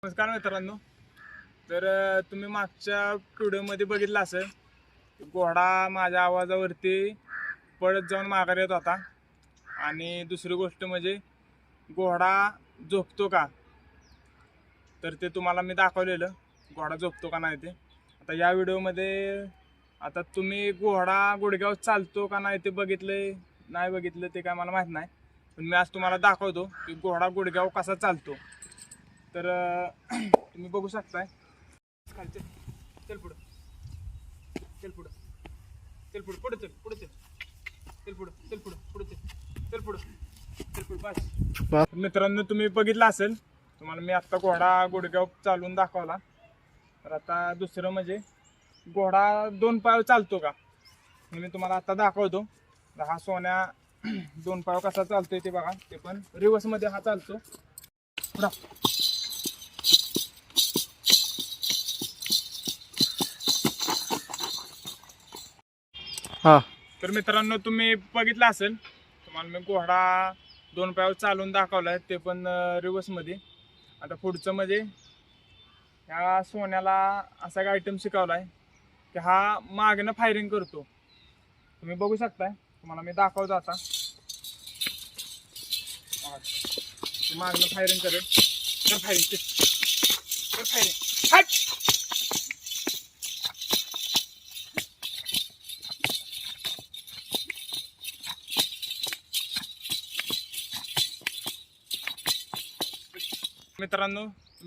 नमस्कार मित्रांनो. तर तुम्ही मागच्या व्हिडिओमध्ये बघितलं असेल घोडा माझ्या आवाजावरती पळत जाऊन माघारी येत होता. आणि दुसरी गोष्ट म्हणजे घोडा झोपतो का, तर ते तुम्हाला मी दाखवलेलं घोडा झोपतो का नाही ते. आता या व्हिडिओमध्ये आता तुम्ही घोडा गुडघ्यावर चालतो का नाही ते बघितलं नाही बघितलं ते काय मला माहीत नाही, पण मी आज तुम्हाला दाखवतो की घोडा गुडघ्यावर कसा चालतो. तर तुम्ही बघू शकताय. खालचे चल पुढं, चल पुढं, चल पुढं, पुढं चल, पुढं चल, चल पुढं, चल पुढं, पुढं चल, चल पुढं, चल पुढं. बस मित्रांनो, तुम्ही बघितलं असेल, तुम्हाला मी आत्ता घोडा गुडघ्यावर चालून दाखवला. तर आता दुसरं म्हणजे घोडा दोन पाय चालतो का हे मी तुम्हाला आता दाखवतो. हा सोन्या दोन पाय कसा चालतोय ते बघा. ते पण रिवर्समध्ये हा चालतो. पुढं हा. तर मित्रांनो, तुम्ही बघितलं असेल, तुम्हाला मी घोडा दोन पायावर चालून दाखवलाय, ते पण रिवर्समध्ये. आता पुढचं म्हणजे ह्या सोन्याला असा एक आयटम शिकवलाय की हा मागणं फायरिंग करतो. तुम्ही बघू शकताय, तुम्हाला मी दाखवतो आता. मागणं फायरिंग करेल तर फायरिंग तर फायरिंग हट. मित्रांनो,